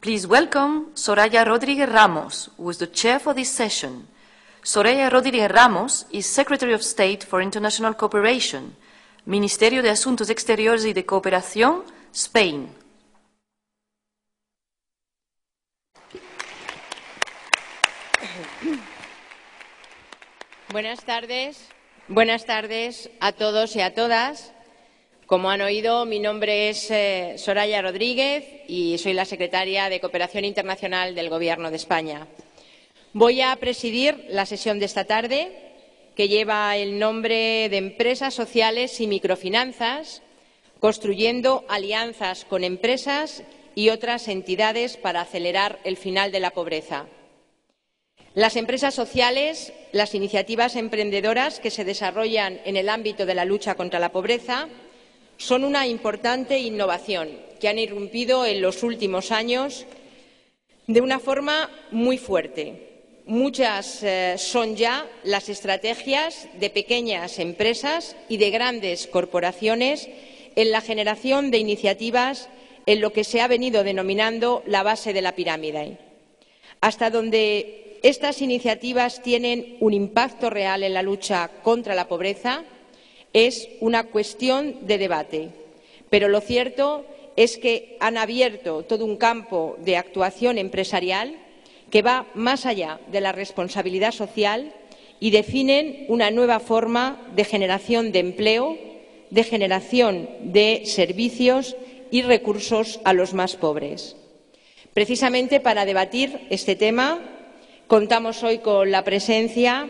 Please welcome Soraya Rodríguez Ramos, who is the chair for this session. Soraya Rodríguez Ramos is Secretary of State for International Cooperation, Ministerio de Asuntos Exteriores y de Cooperación, Spain. Buenas tardes a todos y a todas. Como han oído, mi nombre es Soraya Rodríguez y soy la secretaria de Cooperación Internacional del Gobierno de España. Voy a presidir la sesión de esta tarde, que lleva el nombre de Empresas Sociales y Microfinanzas, construyendo alianzas con empresas y otras entidades para acelerar el final de la pobreza. Las empresas sociales, las iniciativas emprendedoras que se desarrollan en el ámbito de la lucha contra la pobreza, son una importante innovación que han irrumpido en los últimos años de una forma muy fuerte. Muchas son ya las estrategias de pequeñas empresas y de grandes corporaciones en la generación de iniciativas en lo que se ha venido denominando la base de la pirámide. Hasta donde estas iniciativas tienen un impacto real en la lucha contra la pobreza es una cuestión de debate, pero lo cierto es que han abierto todo un campo de actuación empresarial que va más allá de la responsabilidad social y definen una nueva forma de generación de empleo, de generación de servicios y recursos a los más pobres. Precisamente para debatir este tema, contamos hoy con la presencia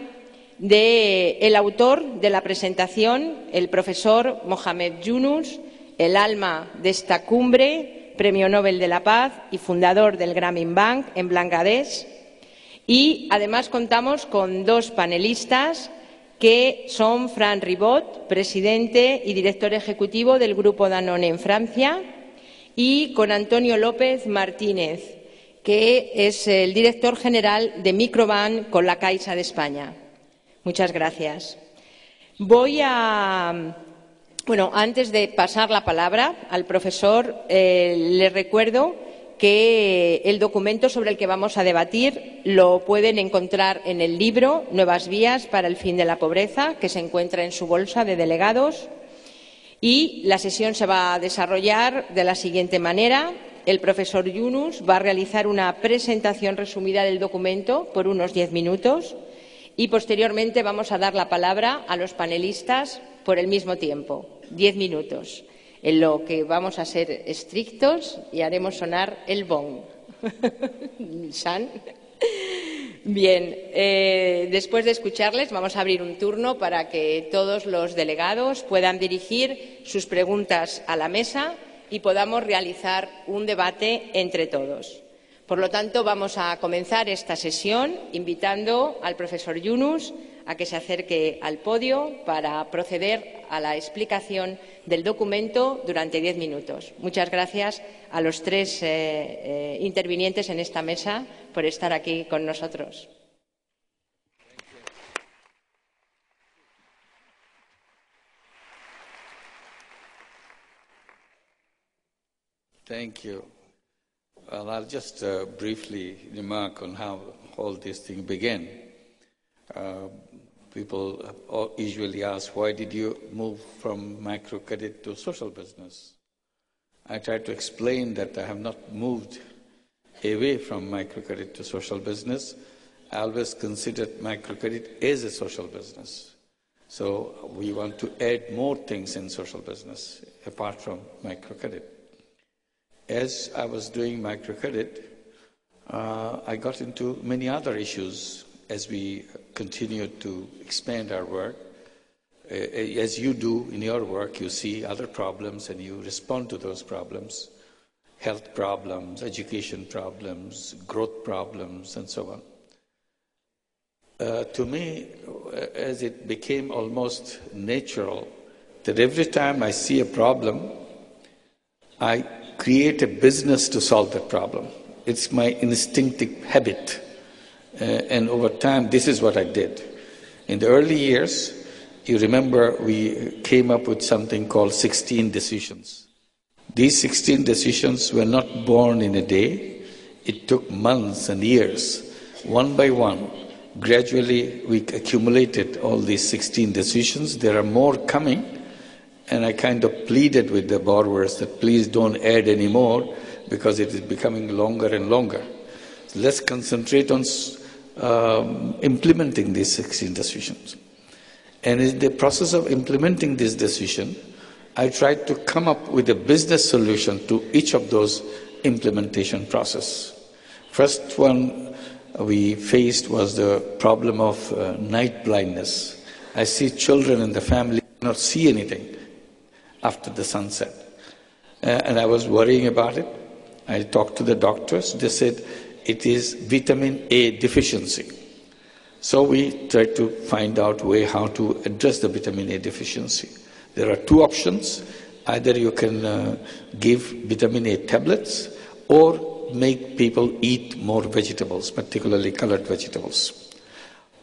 del autor de la presentación, el profesor Mohamed Yunus, el alma de esta cumbre, Premio Nobel de la Paz y fundador del Grameen Bank en Bangladesh. Y además contamos con dos panelistas que son Fran Ribot, presidente y director ejecutivo del Grupo Danone en Francia, y con Antonio López Martínez, que es el director general de Microbank con la Caixa de España. Muchas gracias. Antes de pasar la palabra al profesor, les recuerdo que el documento sobre el que vamos a debatir lo pueden encontrar en el libro Nuevas vías para el fin de la pobreza, que se encuentra en su bolsa de delegados. Y la sesión se va a desarrollar de la siguiente manera. El profesor Yunus va a realizar una presentación resumida del documento por unos 10 minutos. Y posteriormente vamos a dar la palabra a los panelistas por el mismo tiempo, 10 minutos, en lo que vamos a ser estrictos y haremos sonar el bong. ¿San? Bien, después de escucharles vamos a abrir un turno para que todos los delegados puedan dirigir sus preguntas a la mesa y podamos realizar un debate entre todos. Por lo tanto, vamos a comenzar esta sesión invitando al profesor Yunus a que se acerque al podio para proceder a la explicación del documento durante 10 minutos. Muchas gracias a los tres intervinientes en esta mesa por estar aquí con nosotros. Thank you. Well, I'll just briefly remark on how all this thing began. People usually ask, why did you move from microcredit to social business? I try to explain that I have not moved away from microcredit to social business. I always considered microcredit as a social business. So we want to add more things in social business apart from microcredit. As I was doing microcredit, I got into many other issues as we continued to expand our work. As you do in your work, you see other problems and you respond to those problems, health problems, education problems, growth problems, and so on. To me, as it became almost natural, that every time I see a problem, I create a business to solve that problem. It's my instinctive habit. And over time, this is what I did. In the early years, you remember we came up with something called 16 decisions. These 16 decisions were not born in a day. It took months and years. One by one, gradually we accumulated all these 16 decisions. There are more coming, and I kind of pleaded with the borrowers that please don't add any more because it is becoming longer and longer. So let's concentrate on implementing these 16 decisions. And in the process of implementing this decision, I tried to come up with a business solution to each of those implementation process. First one we faced was the problem of night blindness. I see children in the family not see anything after the sunset. And I was worrying about it. I talked to the doctors. They said it is vitamin A deficiency. So we tried to find out a way how to address the vitamin A deficiency. There are two options. Either you can give vitamin A tablets or make people eat more vegetables, particularly colored vegetables.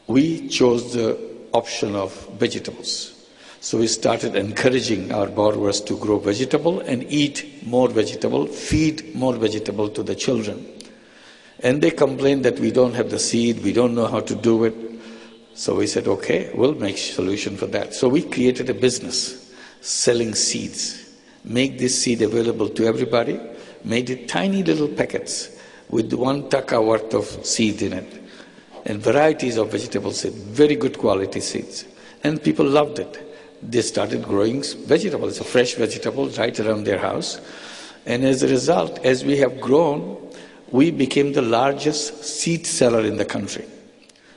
We chose the option of vegetables. So we started encouraging our borrowers to grow vegetable and eat more vegetable, feed more vegetable to the children. And they complained that we don't have the seed, we don't know how to do it. So we said, okay, we'll make a solution for that. So we created a business selling seeds, make this seed available to everybody, made it tiny little packets with 1 taka worth of seed in it, and varieties of vegetable seeds, very good quality seeds. And people loved it. They started growing vegetables, fresh vegetables right around their house. And as a result, as we have grown, we became the largest seed seller in the country.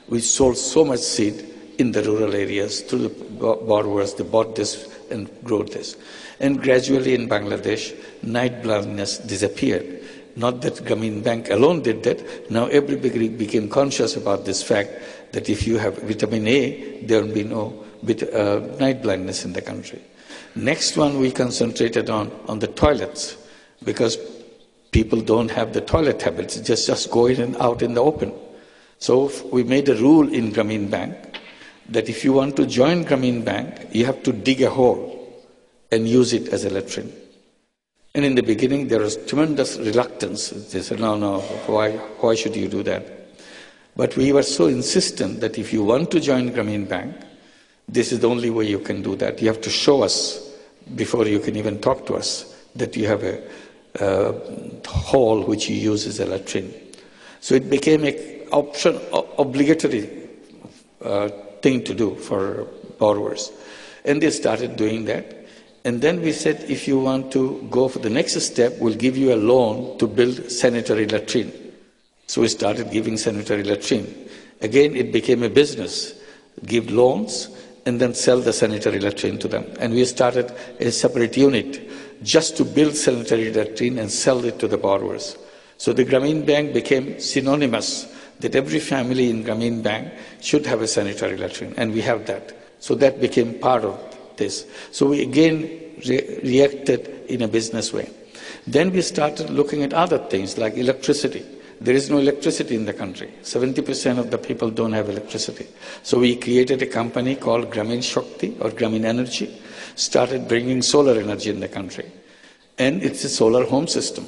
We sold so much seed in the rural areas to the borrowers. They bought this and grew this. And gradually in Bangladesh, night blindness disappeared. Not that Grameen Bank alone did that. Now everybody became conscious about this fact that if you have vitamin A, there will be no night blindness in the country. Next one we concentrated on the toilets, because people don't have the toilet habits, just go in and out in the open. So we made a rule in Grameen Bank that if you want to join Grameen Bank, you have to dig a hole and use it as a latrine. And in the beginning, there was tremendous reluctance. They said, no, why should you do that? But we were so insistent that if you want to join Grameen Bank, this is the only way you can do that. You have to show us, before you can even talk to us, that you have a hole which you use as a latrine. So it became an obligatory thing to do for borrowers. And they started doing that. And then we said, if you want to go for the next step, we'll give you a loan to build sanitary latrine. So we started giving sanitary latrine. Again, it became a business. Give loans and then sell the sanitary latrine to them. And we started a separate unit just to build sanitary latrine and sell it to the borrowers. So the Grameen Bank became synonymous that every family in Grameen Bank should have a sanitary latrine, and we have that. So that became part of this. So we again reacted in a business way. Then we started looking at other things like electricity. There is no electricity in the country. 70% of the people don't have electricity. So we created a company called Grameen Shakti or Grameen Energy, started bringing solar energy in the country. And it's a solar home system.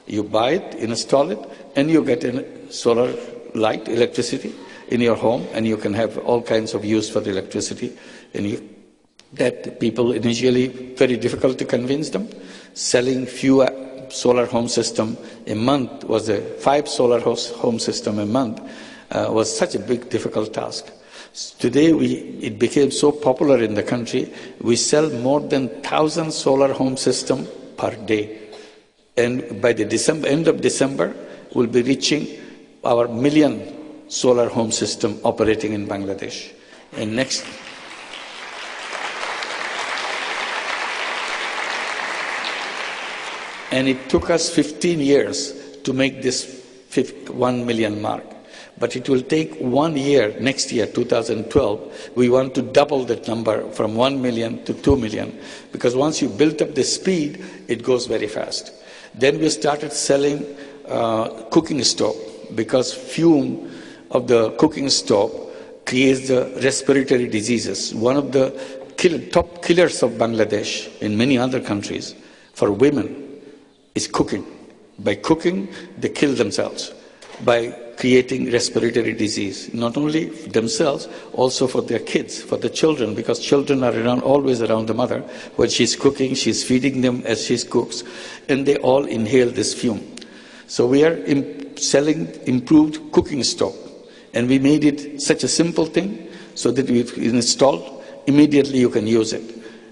You buy it, install it, and you get a solar light, electricity in your home, and you can have all kinds of use for the electricity. And that people initially, very difficult to convince them. Selling few solar home system a month was 5 solar home system a month was such a big, difficult task. Today, it became so popular in the country, we sell more than 1,000 solar home system per day. And by the end of December, we'll be reaching our 1 million solar home system operating in Bangladesh. And next, and it took us 15 years to make this 1 million mark. But it will take 1 year, next year, 2012, we want to double that number from 1 million to 2 million. Because once you build up the speed, it goes very fast. Then we started selling cooking stove, because fume of the cooking stove creates the respiratory diseases. One of the top killers of Bangladesh and many other countries for women is cooking. By cooking, they kill themselves by creating respiratory disease, not only themselves, also for their kids, for the children, because children are always around the mother. When she's cooking, she's feeding them as she cooks, and they all inhale this fume. So we are selling improved cooking stove, and we made it such a simple thing so that we install, immediately you can use it,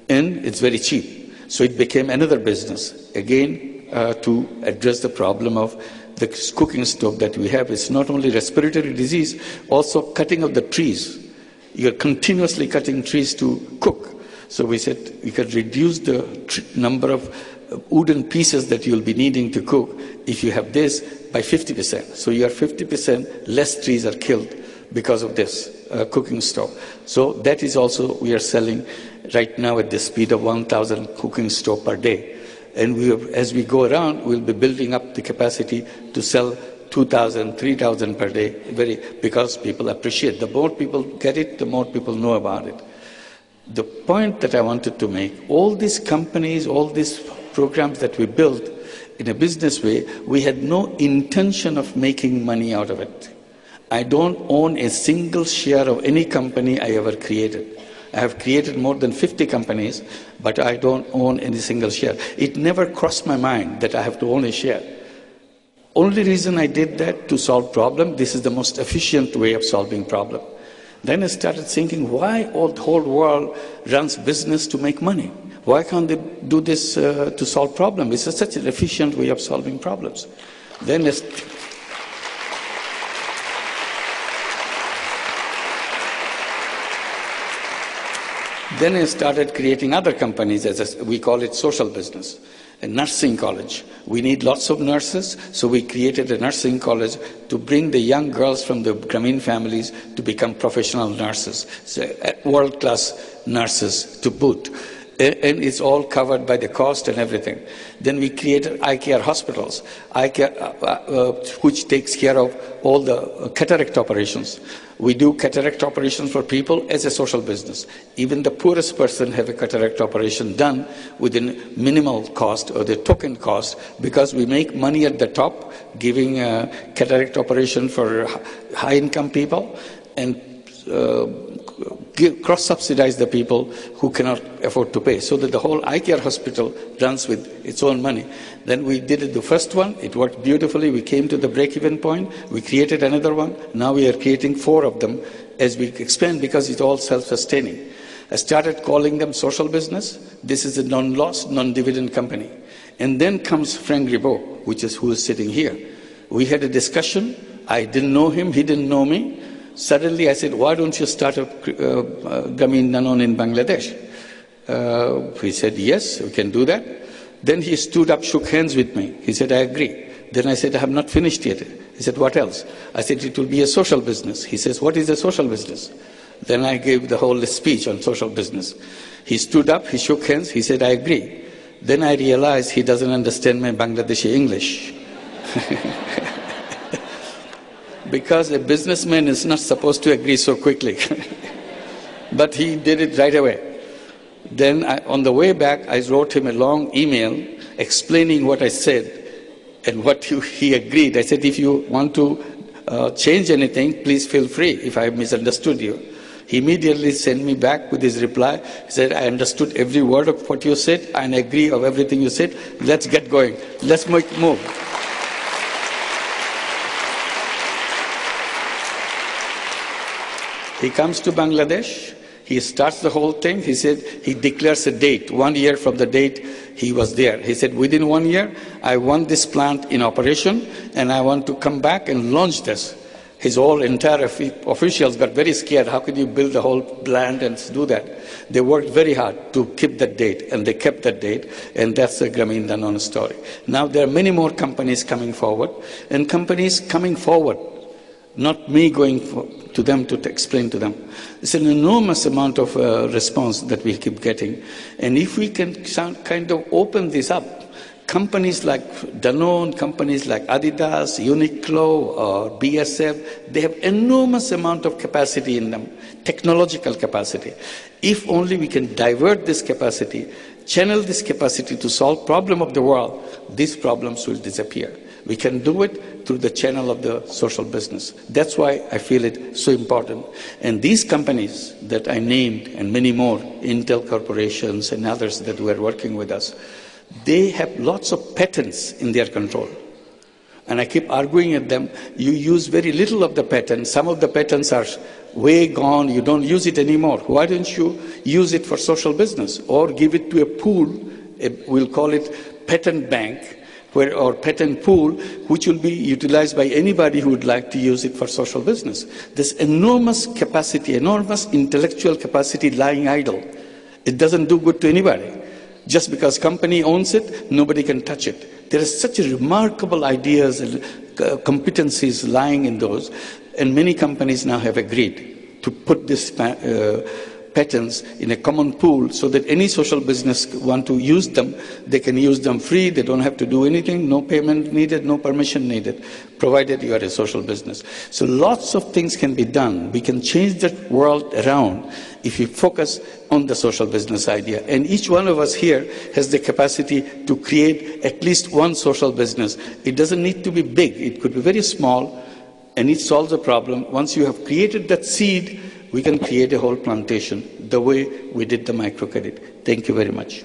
and it's very cheap. So it became another business, again, to address the problem of the cooking stove that we have. It's not only respiratory disease, also cutting of the trees. You're continuously cutting trees to cook. So we said we could reduce the number of wooden pieces that you'll be needing to cook if you have this by 50%. So you are 50% less trees are killed because of this cooking stove. So that is also we are selling right now at the speed of 1,000 cooking stove per day. And as we go around, we'll be building up the capacity to sell 2,000, 3,000 per day, because people appreciate. The more people get it, the more people know about it. The point that I wanted to make, all these companies, all these programs that we built in a business way, we had no intention of making money out of it. I don't own a single share of any company I ever created. I have created more than 50 companies, but I don't own any single share. It never crossed my mind that I have to own a share. Only reason I did that, to solve problem. This is the most efficient way of solving problem. Then I started thinking, why the whole world runs business to make money? Why can't they do this to solve problems? It's such an efficient way of solving problems. Then I started creating other companies, we call it social business, a nursing college. We need lots of nurses, so we created a nursing college to bring the young girls from the Grameen families to become professional nurses, so world-class nurses to boot. And it's all covered by the cost and everything. Then we created eye care hospitals, which takes care of all the cataract operations. We do cataract operations for people as a social business. Even the poorest person have a cataract operation done within minimal cost or the token cost, because we make money at the top, giving a cataract operation for high-income people, and cross-subsidize the people who cannot afford to pay, so that the whole eye care hospital runs with its own money. Then we did it the first one, it worked beautifully, we came to the break-even point, we created another one, now we are creating 4 of them as we expand, because it's all self-sustaining. I started calling them social business. This is a non-loss, non-dividend company. And then comes Frank Ribot, who is sitting here. We had a discussion, I didn't know him, he didn't know me. Suddenly I said, why don't you start a Grameen Danone in Bangladesh? He said, yes, we can do that. Then he stood up, shook hands with me. He said, I agree. Then I said, I have not finished yet. He said, what else? I said, it will be a social business. He says, what is a social business? Then I gave the whole speech on social business. He stood up, he shook hands, he said, I agree. Then I realized he doesn't understand my Bangladeshi English. Because a businessman is not supposed to agree so quickly. But he did it right away. Then on the way back, I wrote him a long email explaining what I said and what he agreed. I said, if you want to change anything, please feel free if I misunderstood you. He immediately sent me back with his reply. He said, I understood every word of what you said and agree of everything you said. Let's get going. Let's move. He comes to Bangladesh, he starts the whole thing. He said, he declares a date, 1 year from the date he was there. He said, within 1 year, I want this plant in operation and I want to come back and launch this. His whole entire officials got very scared. How could you build the whole plant and do that? They worked very hard to keep that date, and they kept that date, and that's the Grameen Danone story. Now there are many more companies coming forward, and companies coming forward, not me going to them to explain to them. It's an enormous amount of response that we keep getting. And if we can kind of open this up, companies like Danone, companies like Adidas, Uniqlo, or BSF, they have enormous amount of capacity in them, technological capacity. If only we can divert this capacity channel this capacity to solve problem of the world, these problems will disappear. We can do it through the channel of the social business. That's why I feel it so important. And these companies that I named, and many more, Intel corporations and others that were working with us, they have lots of patents in their control. And I keep arguing at them, you use very little of the patent. Some of the patents are way gone, you don't use it anymore. Why don't you use it for social business? Or give it to a pool, we'll call it patent bank, or patent pool, which will be utilized by anybody who would like to use it for social business. There's enormous capacity, enormous intellectual capacity lying idle. It doesn't do good to anybody. Just because company owns it, nobody can touch it. There are such remarkable ideas and competencies lying in those, and many companies now have agreed to put this patents in a common pool so that any social business want to use them, they can use them free, they don't have to do anything, no payment needed, no permission needed, provided you are a social business. So lots of things can be done. We can change the world around if we focus on the social business idea. And each one of us here has the capacity to create at least one social business. It doesn't need to be big, it could be very small, and it solves a problem. Once you have created that seed, we can create a whole plantation the way we did the microcredit. Thank you very much.